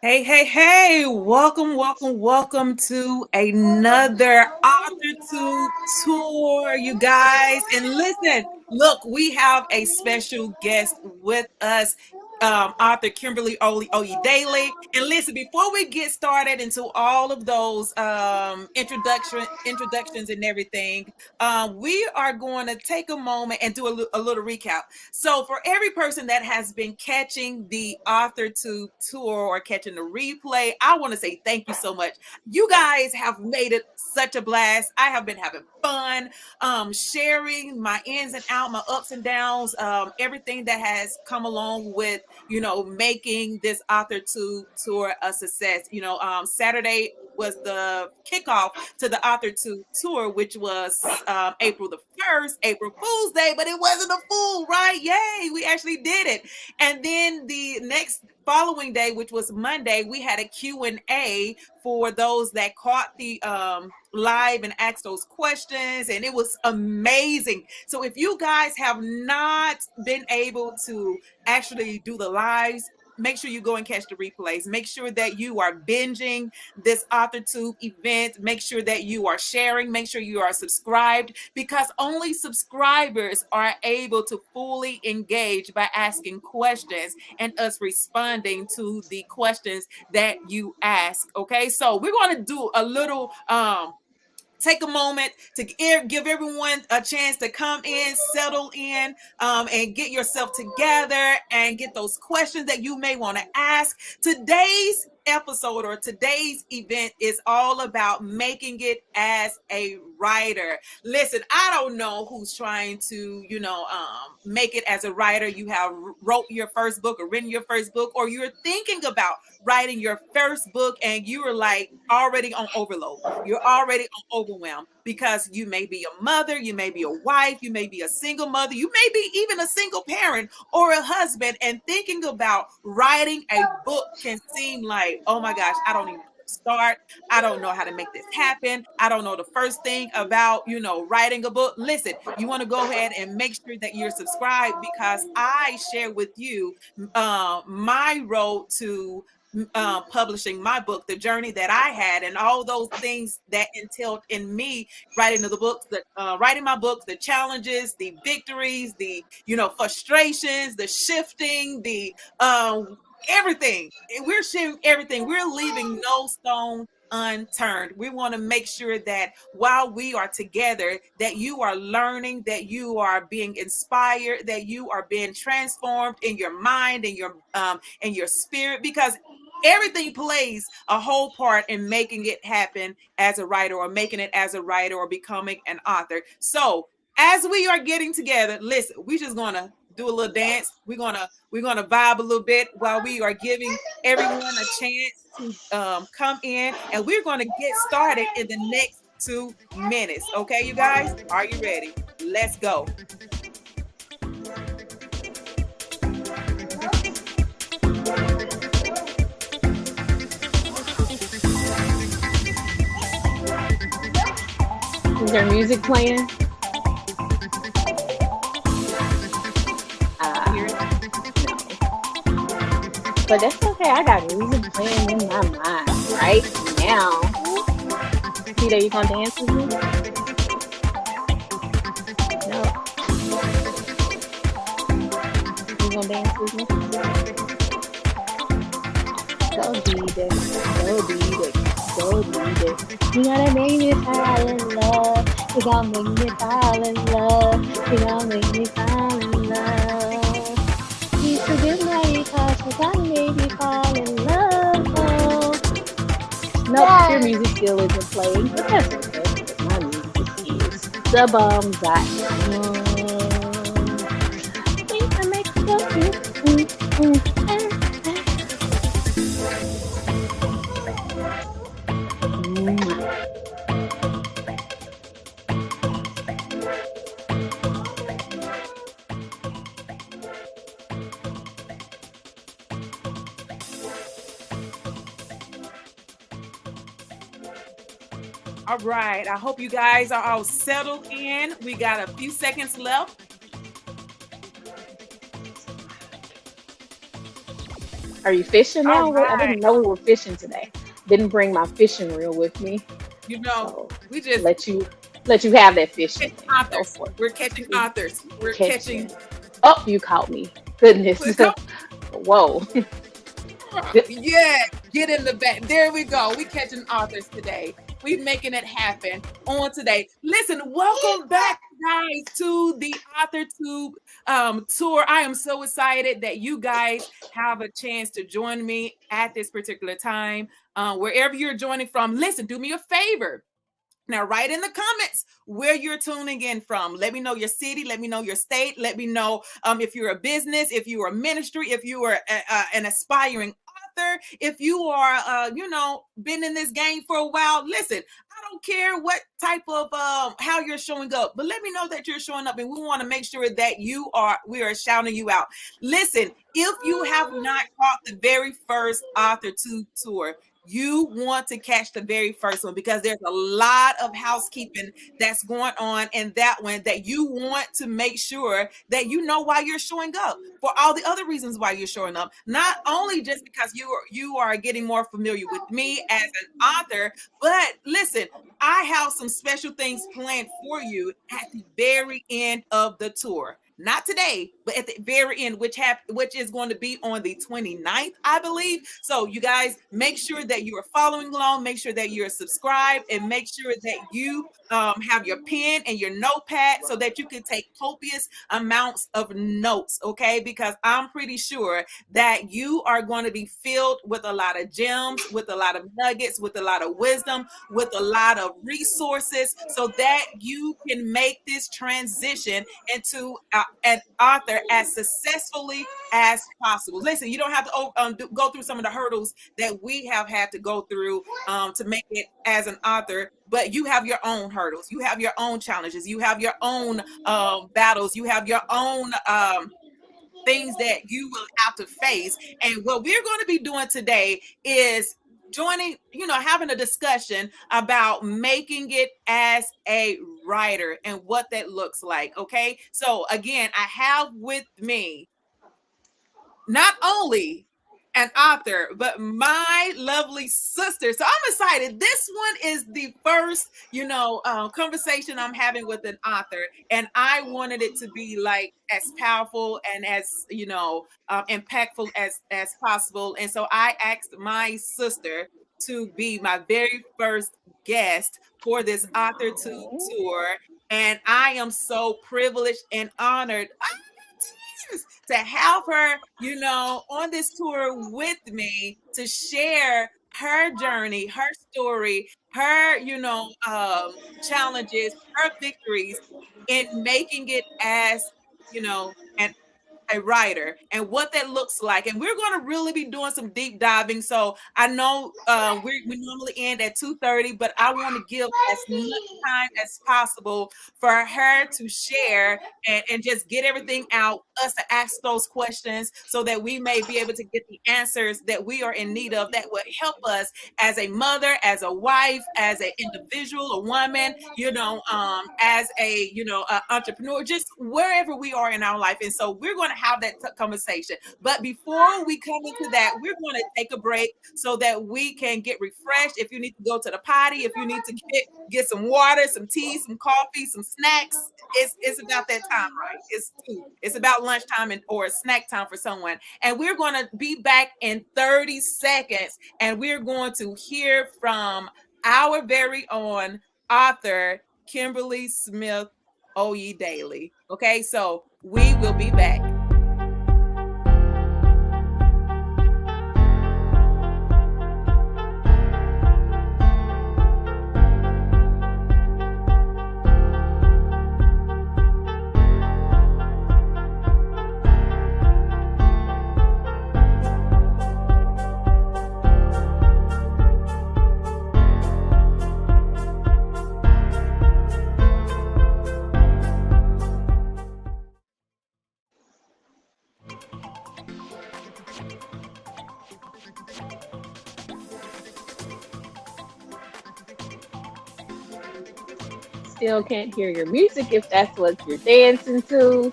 Hey, welcome to another AuthorTube tour, you guys. And listen, look, we have a special guest with us, author Kimberly Oyedele. And listen, before we get started into all of those introductions and everything, we are going to take a moment and do a little recap. So for every person that has been catching the AuthorTube tour or catching the replay, I want to say thank you so much. You guys have made it such a blast. I have been having fun, sharing my ins and outs, my ups and downs, everything that has come along with, making this AuthorTube tour a success. Saturday was the kickoff to the AuthorTube tour, which was April the 1st, April Fool's Day, but it wasn't a fool, right? Yay, we actually did it. And then the next following day, which was Monday, we had a Q&A for those that caught the live and asked those questions, and it was amazing. So if you guys have not been able to actually do the lives, make sure you go and catch the replays. Make sure that you are binging this AuthorTube event. Make sure that you are sharing. Make sure you are subscribed, because only subscribers are able to fully engage by asking questions and us responding to the questions that you ask. Okay, so we're going to do a little take a moment to give everyone a chance to come in, settle in, and get yourself together and get those questions that you may want to ask. Today's episode or today's event is all about making it as a writer. Listen, I don't know who's trying to, make it as a writer. You have wrote your first book or written your first book, or you're thinking about writing your first book and you are like already on overload. You're already on overwhelmed because you may be a mother, you may be a wife, you may be a single mother, you may be even a single parent or a husband, and thinking about writing a book can seem like, oh my gosh, I don't even start. I don't know how to make this happen. I don't know the first thing about, writing a book. Listen, you want to go ahead and make sure that you're subscribed, because I share with you my road to publishing my book, the journey that I had, and all those things that entailed in me writing the books, writing my books, the challenges, the victories, the frustrations, the shifting, the everything. We're sharing everything. We're leaving no stone unturned. We want to make sure that while we are together, that you are learning, that you are being inspired, that you are being transformed in your mind and your spirit, because everything plays a whole part in making it happen as a writer, or making it as a writer, or becoming an author. So as we are getting together, listen, we just gonna do a little dance. We're gonna vibe a little bit while we are giving everyone a chance to come in, and we're gonna get started in the next 2 minutes. Okay, you guys, are you ready? Let's go. Is there music playing? But that's okay. I got music playing in my mind right now. Peter, you gonna dance with me? No. You gonna dance with me? Go beat it. Go beat it. Go beat it. You gotta make me fall in love. You gotta make me fall in love. You gotta make me fall in love. You forget my touch. You gotta make me fall in love. Nope, your music still isn't playing, but that's okay, because my music is the bombs I think I make All right, I hope you guys are all settled in. We got a few seconds left. Are you fishing All now? What? I right. didn't know we were fishing today. Didn't bring my fishing reel with me, You know, so we just let you have that fishing catching thing. Go authors. for We're catching it. authors. We're Catching. catching. Oh, you caught me. Goodness. Come Whoa. on. Yeah, get in the back. There we go. We catching authors today. We making it happen on today. Listen, welcome back, guys, to the AuthorTube tour. I am so excited that you guys have a chance to join me at this particular time. Wherever you're joining from, listen, do me a favor. Now, write in the comments where you're tuning in from. Let me know your city. Let me know your state. Let me know if you're a business, if you are a ministry, if you are an aspiring author, if you are, been in this game for a while. Listen, I don't care what type of how you're showing up, but let me know that you're showing up, and we want to make sure that we are shouting you out. Listen, if you have not caught the very first AuthorTube tour, you want to catch the very first one, because there's a lot of housekeeping that's going on in that one, that you want to make sure that you know why you're showing up, for all the other reasons why you're showing up, not only just because you are getting more familiar with me as an author, but listen, I have some special things planned for you at the very end of the tour. Not today, but at the very end, which is going to be on the 29th, I believe. So you guys, make sure that you are following along, make sure that you're subscribed, and make sure that you have your pen and your notepad so that you can take copious amounts of notes, okay? Because I'm pretty sure that you are going to be filled with a lot of gems, with a lot of nuggets, with a lot of wisdom, with a lot of resources, so that you can make this transition into an author as successfully as possible. Listen, you don't have to go through some of the hurdles that we have had to go through to make it as an author, but you have your own hurdles, you have your own challenges, you have your own battles, you have your own things that you will have to face. And what we're going to be doing today is having a discussion about making it as a writer and what that looks like. Okay. So again, I have with me not only an author, but my lovely sister. So I'm excited. This one is the first, conversation I'm having with an author, and I wanted it to be like as powerful and as impactful as possible. And so I asked my sister to be my very first guest for this AuthorTube tour, and I am so privileged and honored to have her, on this tour with me to share her journey, her story, her, challenges, her victories in making it as, an a writer and what that looks like. And we're going to really be doing some deep diving. So I know we normally end at 2:30, but I want to give as much time as possible for her to share and just get everything out, us to ask those questions so that we may be able to get the answers that we are in need of, that will help us as a mother, as a wife, as an individual, a woman, as a, entrepreneur, just wherever we are in our life. And so we're going to have that conversation. But before we come into that, we're going to take a break so that we can get refreshed. If you need to go to the potty, if you need to get some water, some tea, some coffee, some snacks, it's about that time, right? It's about lunchtime or snack time for someone. And we're going to be back in 30 seconds, and we're going to hear from our very own author, Kimberly Smith Oyedele. Okay, so we will be back. Still can't hear your music if that's what you're dancing to. So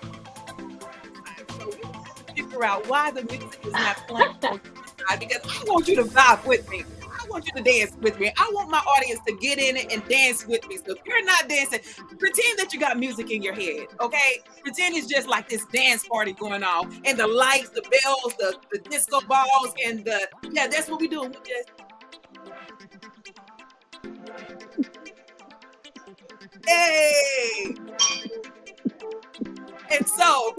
we have to figure out why the music is not playing. side because I want you to vibe with me. I want you to dance with me. I want my audience to get in it and dance with me. So if you're not dancing, pretend that you got music in your head, okay? Pretend it's just like this dance party going on, and the lights, the bells, the disco balls, and the yeah, that's what we do. We just hey, and so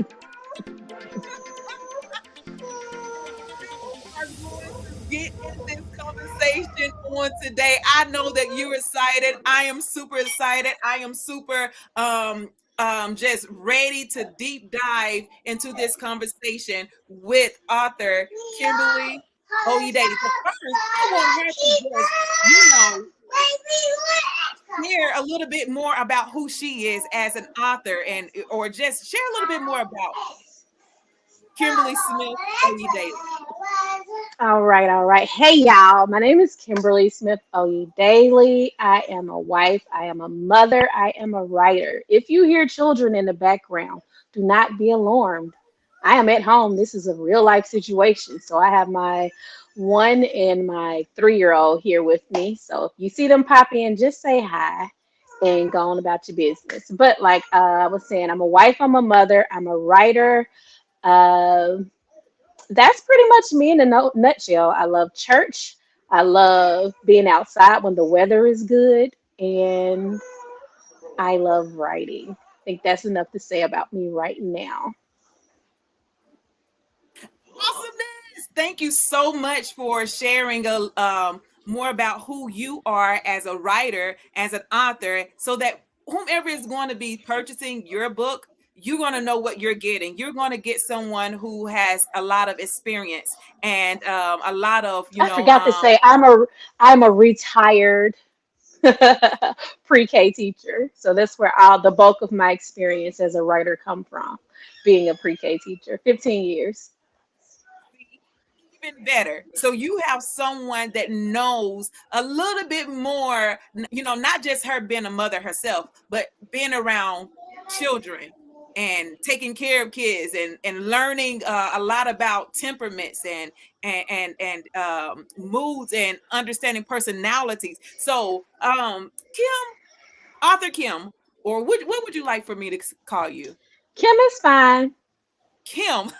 are going to get in this conversation on today. I know that you're excited. I am super excited. I am super just ready to deep dive into this conversation with author Kimberly Oyedele. But first, I want her to just, share a little bit more about who she is as an author and or just share a little bit more about Kimberly Smith Oyedele. All right, all right. Hey, y'all. My name is Kimberly Smith Oyedele. I am a wife. I am a mother. I am a writer. If you hear children in the background, do not be alarmed. I am at home. This is a real life situation. So I have my 1 and my 3-year-old here with me. So if you see them pop in, just say hi and go on about your business. But like I was saying, I'm a wife. I'm a mother. I'm a writer. Uh, that's pretty much me in a nutshell. I love church. I love being outside when the weather is good. And I love writing. I think that's enough to say about me right now. Awesomeness. Thank you so much for sharing more about who you are as a writer, as an author, so that whomever is going to be purchasing your book, you're going to know what you're getting. You're going to get someone who has a lot of experience and a lot of, I forgot to say I'm a retired pre-K teacher. So that's where all the bulk of my experience as a writer come from, being a pre-K teacher, 15 years. even better. So you have someone that knows a little bit more, not just her being a mother herself, but being around children and taking care of kids and learning a lot about temperaments and moods and understanding personalities. So author Kim, or what would you like for me to call you? Kim is fine. Kim.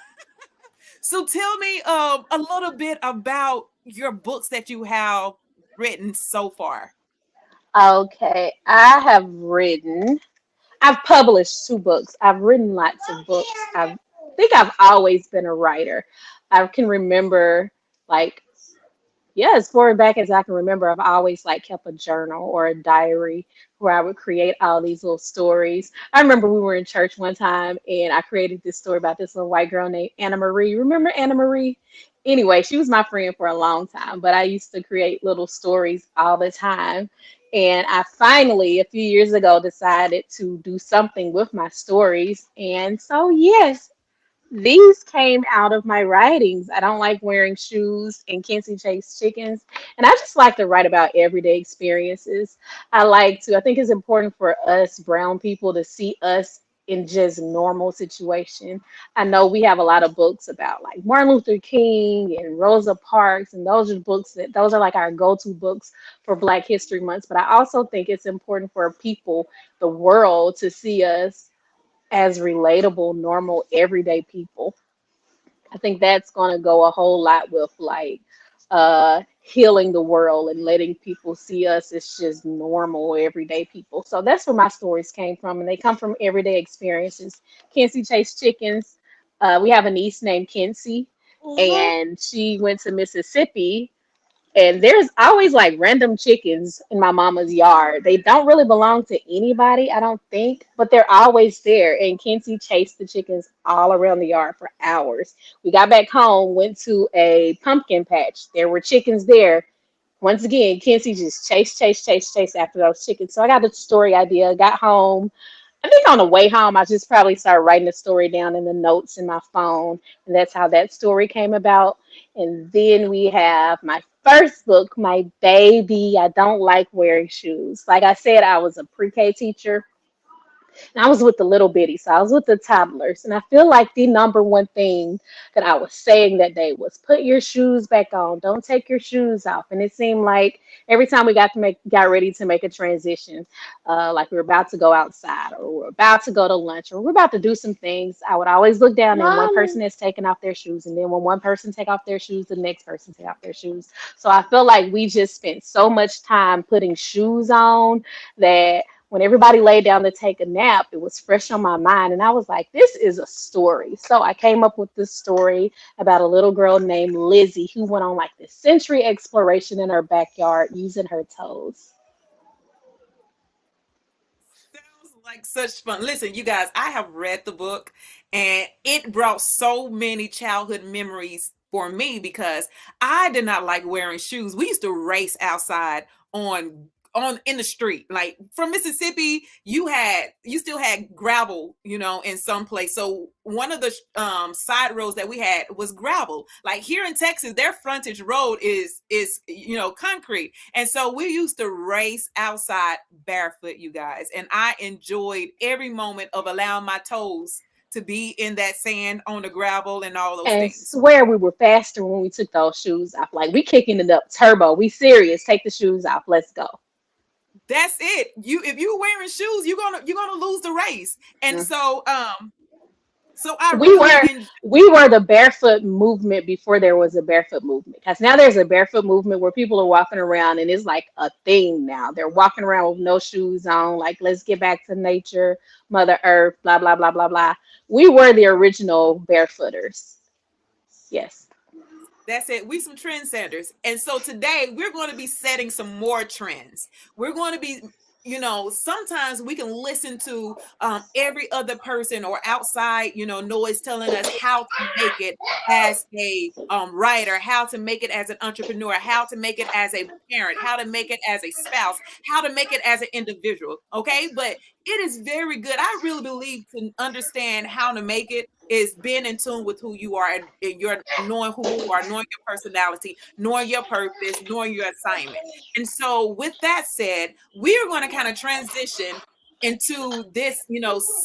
So tell me a little bit about your books that you have written so far. Okay, I've published 2 books. I've written lots of books. I think I've always been a writer. I can remember, like, yeah, as far back as I can remember, I've always like kept a journal or a diary where I would create all these little stories. I remember we were in church one time and I created this story about this little white girl named Anna Marie. Remember Anna Marie? Anyway, she was my friend for a long time, but I used to create little stories all the time. And I finally, a few years ago, decided to do something with my stories. And so, yes, these came out of my writings. I don't like wearing shoes and Kinsey Chase chickens. And I just like to write about everyday experiences. I think it's important for us brown people to see us in just normal situation. I know we have a lot of books about like Martin Luther King and Rosa Parks, and those are like our go-to books for Black History Months. But I also think it's important for people, the world, to see us as relatable, normal, everyday people. I think that's going to go a whole lot with like healing the world and letting people see us as just normal, everyday people. So that's where my stories came from, and they come from everyday experiences. Kinsey Chase chickens. We have a niece named Kinsey, and she went to Mississippi, and there's always like random chickens in my mama's yard. They don't really belong to anybody, I don't think, but they're always there. And Kinsey chased the chickens all around the yard for hours. We got back home, went to a pumpkin patch. There were chickens there. Once again, Kinsey just chased after those chickens. So I got a story idea, got home. I think on the way home, I just probably started writing the story down in the notes in my phone. And that's how that story came about. And then we have my first book, my baby. I don't like wearing shoes. Like I said, I was a pre-K teacher. And I was with the little bitty, so I was with the toddlers. And I feel like the number one thing that I was saying that day was put your shoes back on. Don't take your shoes off. And it seemed like every time we got ready to make a transition, like we were about to go outside or we're about to go to lunch or we're about to do some things, I would always look down and one person is taking off their shoes. And then when one person take off their shoes, the next person take off their shoes. So I feel like we just spent so much time putting shoes on that when everybody laid down to take a nap, it was fresh on my mind. And I was like, this is a story. So I came up with this story about a little girl named Lizzie who went on like this sensory exploration in her backyard using her toes. Sounds like such fun. Listen, you guys, I have read the book and it brought so many childhood memories for me because I did not like wearing shoes. We used to race outside on in the street. Like from Mississippi, you still had gravel, in some place. So one of the side roads that we had was gravel. Like here in Texas, their frontage road is concrete. And so we used to race outside barefoot, you guys. And I enjoyed every moment of allowing my toes to be in that sand on the gravel and all those And things. swear we were faster when we took those shoes off. Like we kicking it up turbo. We serious. Take the shoes off. Let's go. That's it. If you're wearing shoes, you're gonna lose the race. And so I we really were enjoy. we were the barefoot movement before there was a barefoot movement, because now there's a barefoot movement where people are walking around and it's like a thing now. They're walking around with no shoes on, like let's get back to nature, Mother Earth, blah blah blah blah blah. We were the original barefooters. Yes. That's it. We some trendsetters. And so today we're going to be setting some more trends. We're going to be, sometimes we can listen to every other person or outside, noise telling us how to make it as a writer, how to make it as an entrepreneur, how to make it as a parent, how to make it as a spouse, how to make it as an individual. Okay. But it is very good. I really believe to understand how to make it is being in tune with who you are and you're knowing who you are, knowing your personality, knowing your purpose, knowing your assignment. And so with that said, we are going to kind of transition into this,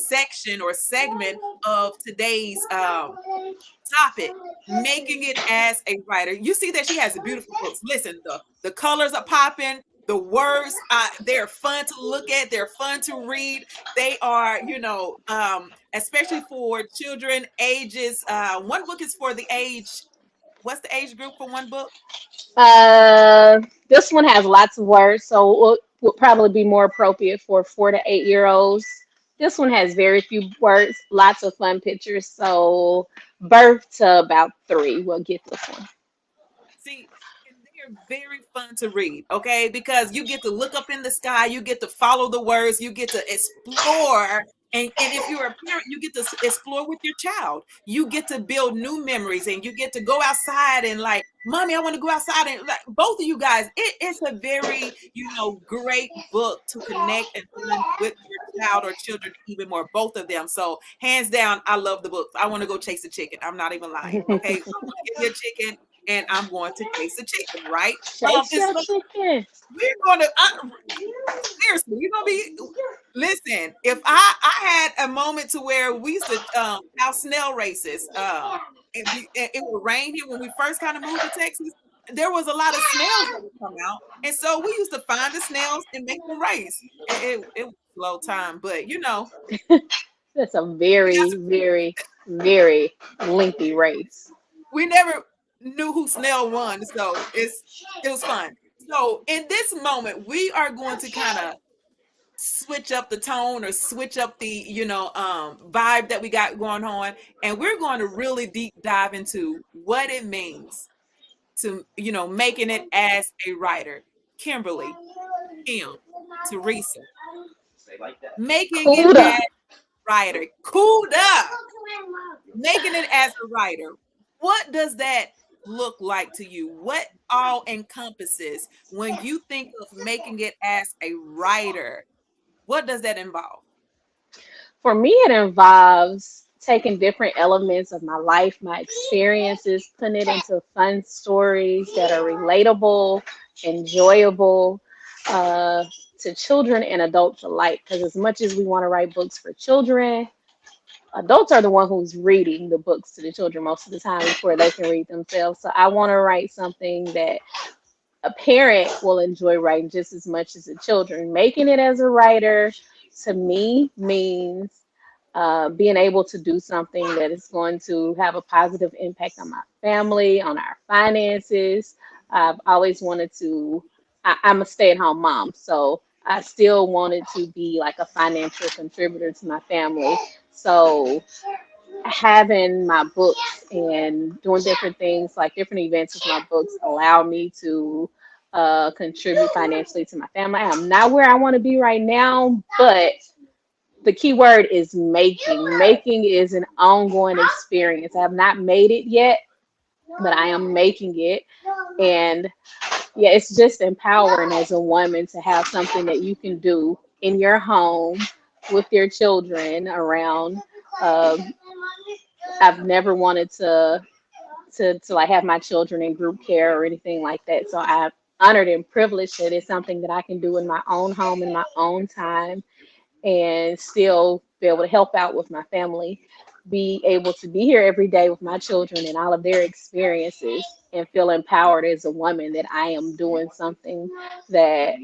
section or segment of today's topic, making it as a writer. You see that she has beautiful books. Listen, the colors are popping. The words, they're fun to look at. They're fun to read. They are, especially for children ages. One book is for the age. What's the age group for one book? This one has lots of words, so it would probably be more appropriate for 4 to 8 year olds. This one has very few words, lots of fun pictures. So birth to about 3 will get this one. See, and they are very fun to read, okay? Because you get to look up in the sky, you get to follow the words, you get to explore. And if you're a parent, you get to explore with your child. You get to build new memories and you get to go outside and like, mommy, I want to go outside. And like both of you guys, it's a very, great book to connect and bond with your child or children even more, both of them. So hands down, I love the book. I want to go chase a chicken. I'm not even lying. Okay. I'm going to get me a chicken and I'm going to chase a chicken, right? Chase And your so chicken. we're going to, seriously, you're going to be, listen, if I had a moment to where we used to have snail races, it would rain here when we first kind of moved to Texas. There was a lot of snails that would come out. And so we used to find the snails and make them race. It was a slow time, but That's a very, very, very lengthy race. we never knew who snail won. So it was fun. So in this moment, we are going to kind of switch up the tone or switch up the vibe that we got going on, and we're going to really deep dive into what it means to making it as a writer. Kimberly, Kim, Teresa, making it Kuda. as a writer. Kuda, making it as a writer. What does that look like to you? What all encompasses when you think of making it as a writer? What does that involve? For me, it involves taking different elements of my life, my experiences, putting it into fun stories that are relatable, enjoyable, uh, to children and adults alike. Because as much as we want to write books for children, adults are the one who's reading the books to the children most of the time before they can read themselves. So I want to write something that a parent will enjoy writing just as much as the children. Making it as a writer to me means being able to do something that is going to have a positive impact on my family, on our finances. I've always wanted to, I'm a stay-at-home mom, so I still wanted to be like a financial contributor to my family. So having my books and doing different things, like different events with my books, allow me to contribute financially to my family. I'm not where I want to be right now, but the key word is making. Making is an ongoing experience. I have not made it yet, but I am making it. And yeah, it's just empowering as a woman to have something that you can do in your home with your children around. Um, I've never wanted to like have my children in group care or anything like that. So I'm honored and privileged that it's something that I can do in my own home in my own time and still be able to help out with my family, be able to be here every day with my children and all of their experiences, and feel empowered as a woman that I am doing something that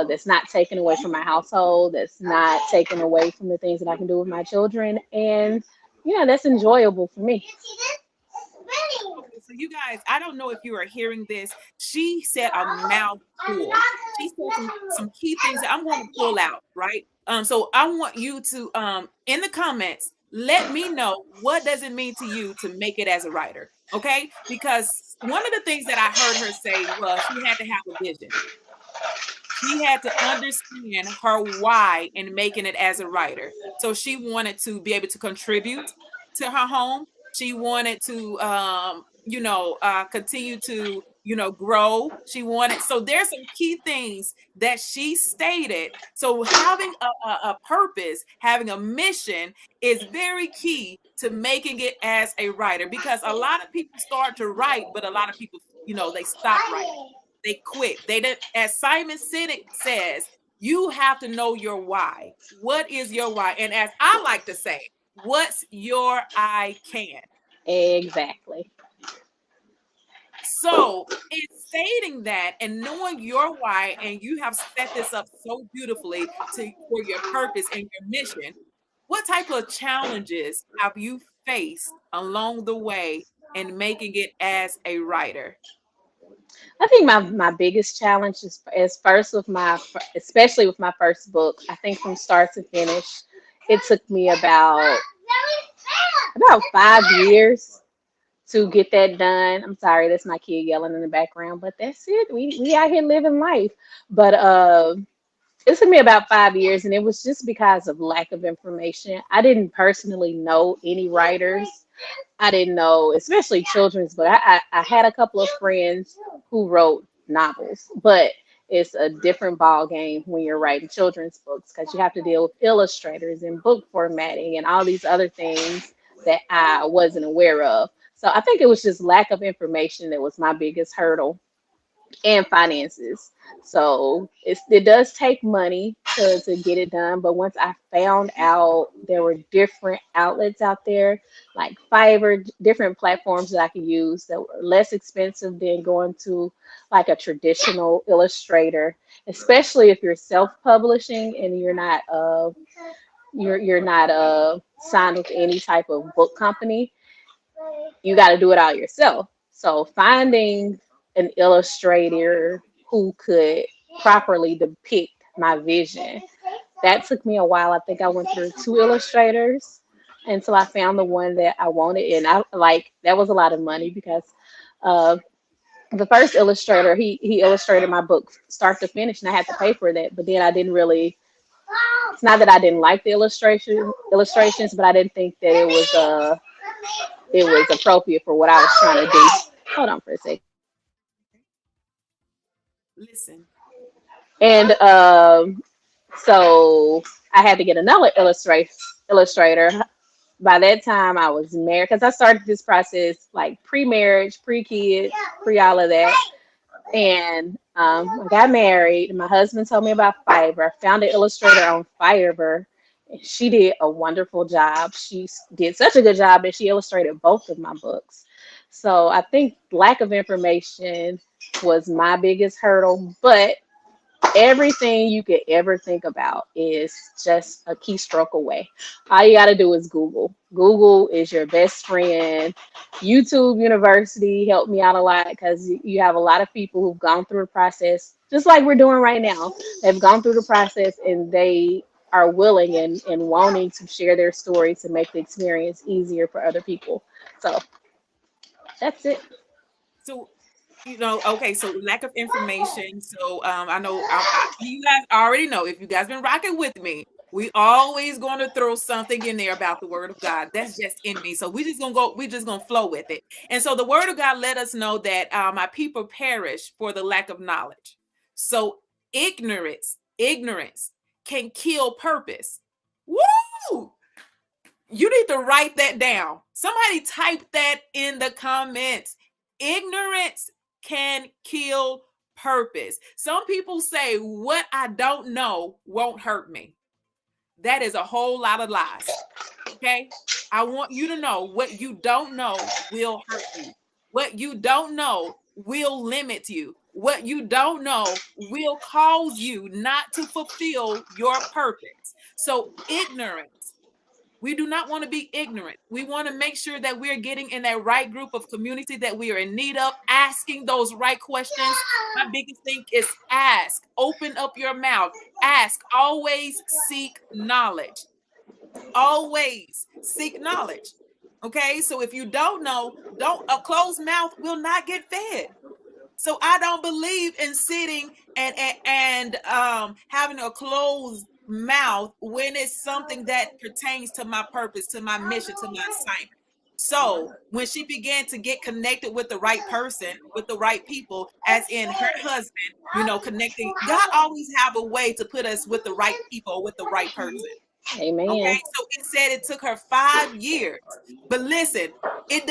that's not taken away from my household, that's not taken away from the things that I can do with my children, and that's enjoyable for me. Okay, so you guys, I don't know if you are hearing this. She said a mouthful. She said some key things that I'm going to pull out, right? So I want you to in the comments let me know what does it mean to you to make it as a writer, okay? Because one of the things that I heard her say was she had to have a vision. She had to understand her why in making it as a writer. So she wanted to be able to contribute to her home. She wanted to, continue to, grow. She wanted, so there's some key things that she stated. So having a purpose, having a mission is very key to making it as a writer, because a lot of people start to write, but a lot of people, they stop writing. They quit. They did, as Simon Sinek says, you have to know your why. What is your why? And as I like to say, what's your I can? Exactly. So it's stating that and knowing your why, and you have set this up so beautifully for your purpose and your mission. What type of challenges have you faced along the way in making it as a writer? I think my biggest challenge is first with especially with my first book. I think from start to finish, it took me about 5 years to get that done. I'm sorry, that's my kid yelling in the background, but that's it. We out here living life. But it took me about 5 years, and it was just because of lack of information. I didn't personally know any writers. I didn't know, especially children's, but I had a couple of friends who wrote novels, but it's a different ball game when you're writing children's books because you have to deal with illustrators and book formatting and all these other things that I wasn't aware of. So I think it was just lack of information that was my biggest hurdle, and finances. So it does take money to get it done. But once I found out there were different outlets out there, like Fiverr, different platforms that I could use that were less expensive than going to like a traditional illustrator, especially if you're self-publishing and you're not signed with any type of book company. You got to do it all yourself. So finding an illustrator who could properly depict my vision, that took me a while. I think I went through 2 illustrators until I found the one that I wanted, and I like that was a lot of money because uh, the first illustrator he illustrated my book start to finish, and I had to pay for that. But then I didn't really. It's not that I didn't like the illustrations, but I didn't think that it was appropriate for what I was trying to do. Hold on for a second. Listen. And so I had to get another illustrator. By that time, I was married because I started this process like pre-marriage, pre-kids, pre all of that. And I got married. My husband told me about Fiverr. I found an illustrator on Fiverr. She did a wonderful job. She did such a good job that she illustrated both of my books. So I think lack of information was my biggest hurdle, but everything you could ever think about is just a keystroke away. All you got to do is Google. Google is your best friend. YouTube University helped me out a lot because you have a lot of people who've gone through the process, just like we're doing right now. They've gone through the process and they are willing and wanting to share their story to make the experience easier for other people. So that's it. So, okay, so lack of information. So, I know you guys already know, if you guys been rocking with me, we always going to throw something in there about the word of God. That's just in me. So we just gonna flow with it. And so the word of God let us know that my people perish for the lack of knowledge. So ignorance can kill purpose. Woo! You need to write that down. Somebody type that in the comments. Ignorance can kill purpose. Some people say, what I don't know won't hurt me. That is a whole lot of lies. Okay? I want you to know what you don't know will hurt you. What you don't know will limit you. What you don't know will cause you not to fulfill your purpose. So, ignorance. We do not want to be ignorant. We want to make sure that we're getting in that right group of community that we are in need of, asking those right questions. My biggest thing is ask, open up your mouth, ask, always seek knowledge. Always seek knowledge. Okay, so if you don't know, a closed mouth will not get fed. So I don't believe in sitting and having a closed mouth when it's something that pertains to my purpose, to my mission, to my assignment. So when she began to get connected with the right person, with the right people, as in her husband, connecting, God always have a way to put us with the right people, with the right person. Amen. Okay, so it said it took her 5 years. But listen, it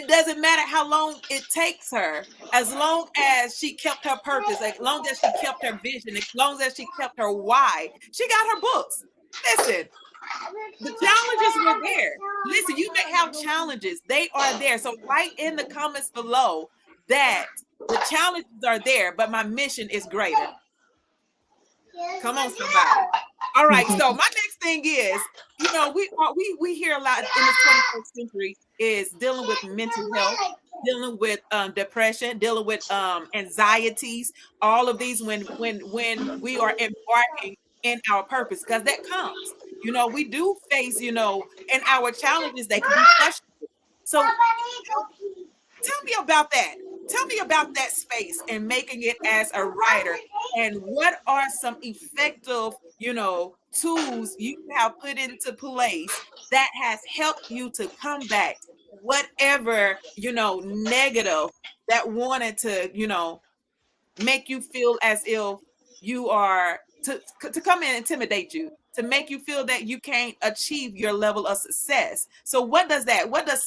doesn't matter how long it takes her, as long as she kept her purpose, as long as she kept her vision, as long as she kept her why. She got her books. Listen, the challenges were there. Listen, you may have challenges. They are there. So write in the comments below that the challenges are there, but my mission is greater. Come on, somebody. All right. So my next thing is, we hear a lot in the 21st century is dealing with mental health, dealing with depression, dealing with anxieties, all of these when we are embarking in our purpose, because that comes. We do face, in our challenges, they can be frustrating. So tell me about that. Tell me about that space and making it as a writer, and what are some effective, tools you have put into place that has helped you to combat whatever, negative that wanted to, make you feel as if you are to come and intimidate you, to make you feel that you can't achieve your level of success. So what does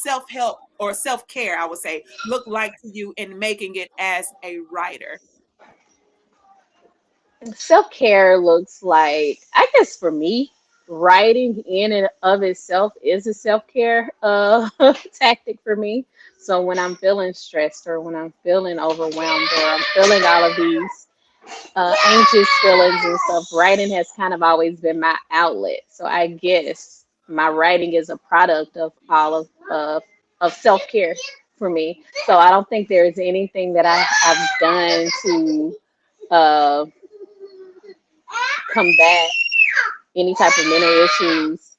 self-help or self-care, I would say, look like to you in making it as a writer? Self-care looks like, I guess for me, writing in and of itself is a self-care tactic for me. So when I'm feeling stressed or when I'm feeling overwhelmed or I'm feeling all of these anxious feelings and stuff, writing has kind of always been my outlet. So I guess my writing is a product of all of self-care for me. So I don't think there's anything that I've done to uh, combat any type of mental issues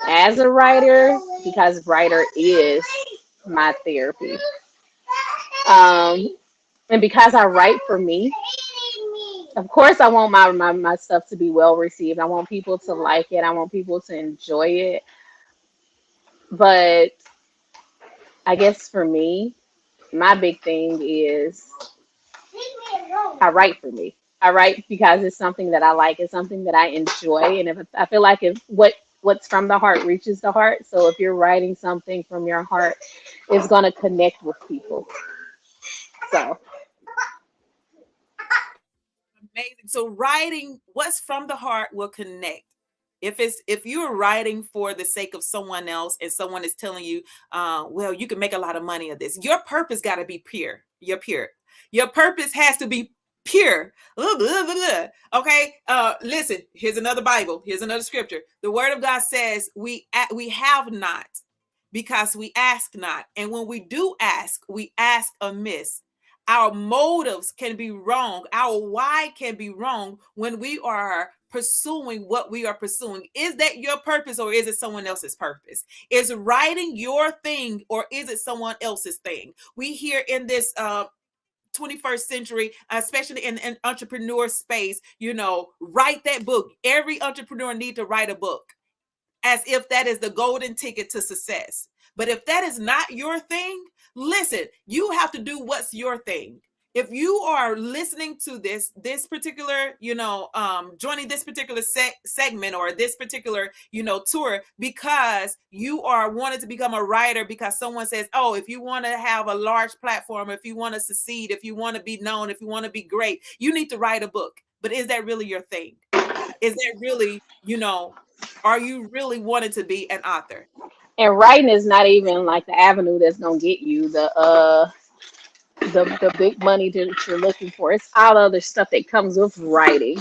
as a writer, because writer is my therapy. And because I write for me, of course I want my stuff to be well received. I want people to like it. I want people to enjoy it. But I guess for me, my big thing is I write for me. I write because it's something that I like. It's something that I enjoy, and if I feel like if what's from the heart reaches the heart. So if you're writing something from your heart, it's gonna connect with people. So Amazing. So writing what's from the heart will connect. If you're writing for the sake of someone else and someone is telling you, well, you can make a lot of money of this, your purpose got to be pure. Your purpose has to be pure. Blah, blah, blah, blah. Okay. Listen, here's another Bible. Here's another scripture. The word of God says we have not because we ask not. And when we do ask, we ask amiss. Our motives can be wrong. Our why can be wrong when we are pursuing what we are pursuing. Is that your purpose or is it someone else's purpose? Is writing your thing or is it someone else's thing? We hear in this 21st century, especially in entrepreneur space, write that book. Every entrepreneur needs to write a book as if that is the golden ticket to success. But if that is not your thing, listen, you have to do what's your thing. If you are listening to this particular, joining this particular segment or this particular, tour because you are wanting to become a writer because someone says, oh, if you want to have a large platform, if you want to succeed, if you want to be known, if you want to be great, you need to write a book. But is that really your thing? Is that really, are you really wanting to be an author? And writing is not even like the avenue that's gonna get you the big money that you're looking for. It's all other stuff that comes with writing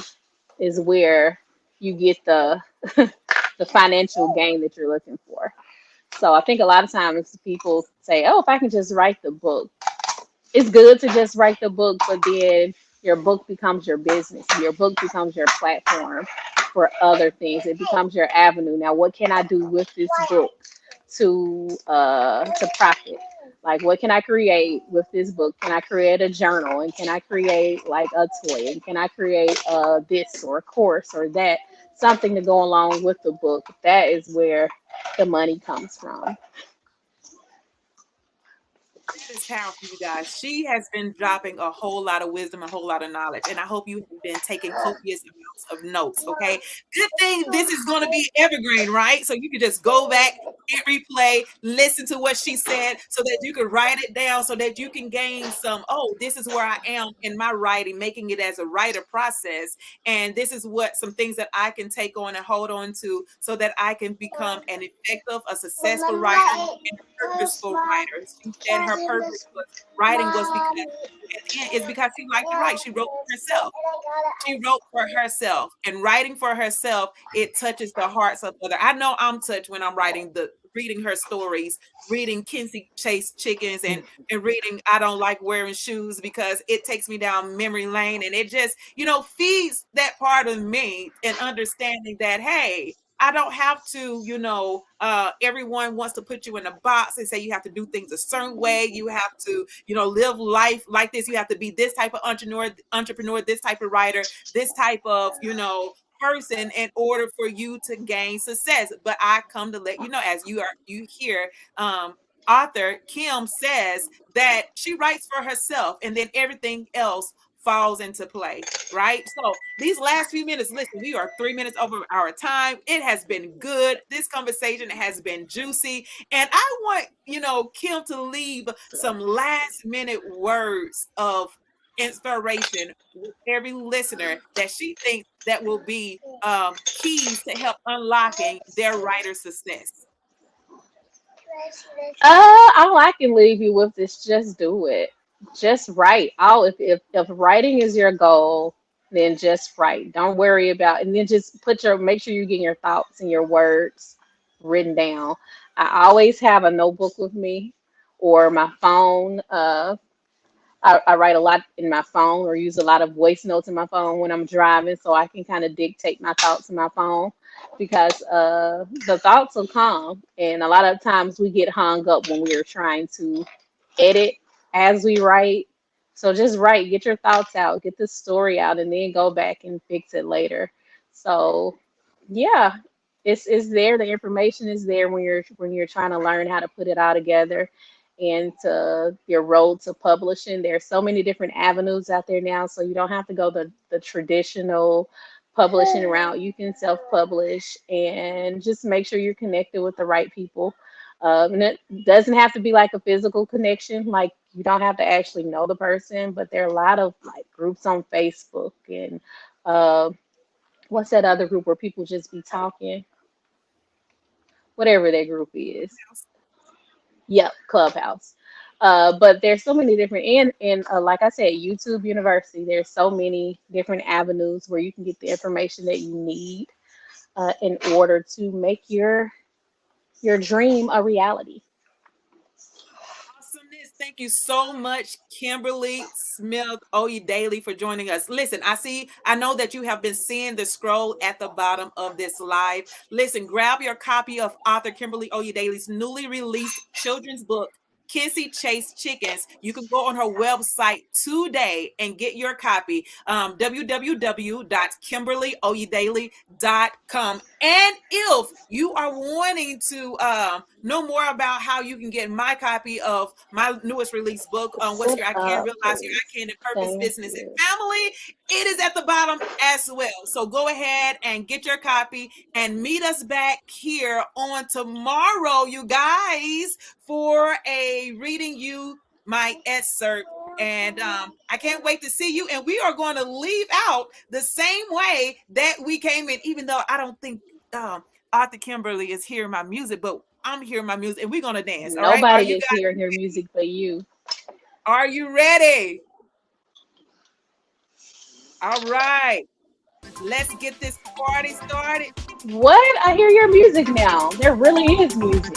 is where you get the the financial gain that you're looking for. So I think a lot of times people say, "Oh, if I can just write the book." It's good to just write the book, but then your book becomes your business. Your book becomes your platform for other things. It becomes your avenue. Now, what can I do with this book to profit? Like, what can I create with this book? Can I create a journal? And can I create like a toy? And can I create this or a course or that? Something to go along with the book. That is where the money comes from. That is powerful, you guys. She has been dropping a whole lot of wisdom, a whole lot of knowledge, and I hope you have been taking copious amounts of notes. Okay, good thing this is going to be evergreen, right? So you can just go back, hit replay, listen to what she said, so that you can write it down, so that you can gain some. Oh, this is where I am in my writing, making it as a writer process, and this is what some things that I can take on and hold on to, so that I can become an effective, a successful writer, and a purposeful writer. She said her purpose was writing was because it's because she liked to write. She wrote for herself. She wrote for herself, and writing for herself, it touches the hearts of others. I know I'm touched when I'm reading her stories, reading Kinsey Chase Chickens, and reading I Don't Like Wearing Shoes, because it takes me down memory lane, and it just feeds that part of me and understanding that, hey, I don't have to, everyone wants to put you in a box and say you have to do things a certain way. You have to, live life like this. You have to be this type of entrepreneur, this type of writer, this type of, person in order for you to gain success. But I come to let you know, as you hear, author Kim says that she writes for herself and then everything else falls into play, right? So these last few minutes, listen, we are 3 minutes over our time. It has been good. This conversation has been juicy. And I want, Kim to leave some last minute words of inspiration with every listener that she thinks that will be keys to help unlocking their writer success. All I can leave you with is just do it. Just write. If writing is your goal, then just write. Don't worry about, and then just make sure you're getting your thoughts and your words written down. I always have a notebook with me or my phone. I write a lot in my phone or use a lot of voice notes in my phone when I'm driving, so I can kind of dictate my thoughts in my phone because the thoughts will come. And a lot of times we get hung up when we are trying to edit as we write. So just write, get your thoughts out, get the story out, and then go back and fix it later. So yeah, it's there. The information is there when you're trying to learn how to put it all together and to your road to publishing. There's so many different avenues out there now, so you don't have to go the traditional publishing route. You can self-publish and just make sure you're connected with the right people And it doesn't have to be like a physical connection. Like you don't have to actually know the person, but there are a lot of like groups on Facebook and uh, what's that other group where people just be talking? Whatever that group is. Yep, Clubhouse. But there's so many different and like I said, YouTube University. There's so many different avenues where you can get the information that you need in order to make your dream a reality. Awesomeness. Thank you so much, Kimberly Smith Oyedele, for joining us. Listen, I know that you have been seeing the scroll at the bottom of this live. Listen, grab your copy of author Kimberly Oyedele's newly released children's book, Kissy Chase Chickens. You can go on her website today and get your copy, www.kimberlyoyedele.com. And if you are wanting to know more about how you can get my copy of my newest release book, What's Shut Your I Can up, Realize Your I please. Can in Purpose, Thank Business, and you. Family, it is at the bottom as well. So go ahead and get your copy and meet us back here on tomorrow, you guys, for a reading you my excerpt. And I can't wait to see you. And we are going to leave out the same way that we came in, even though I don't think Author Kimberly is hearing my music, but I'm hearing my music and we're going to dance. All right. Are Nobody you is guys, hearing your music but you. are you ready? All right. Let's get this party started. What? I hear your music now. There really is music.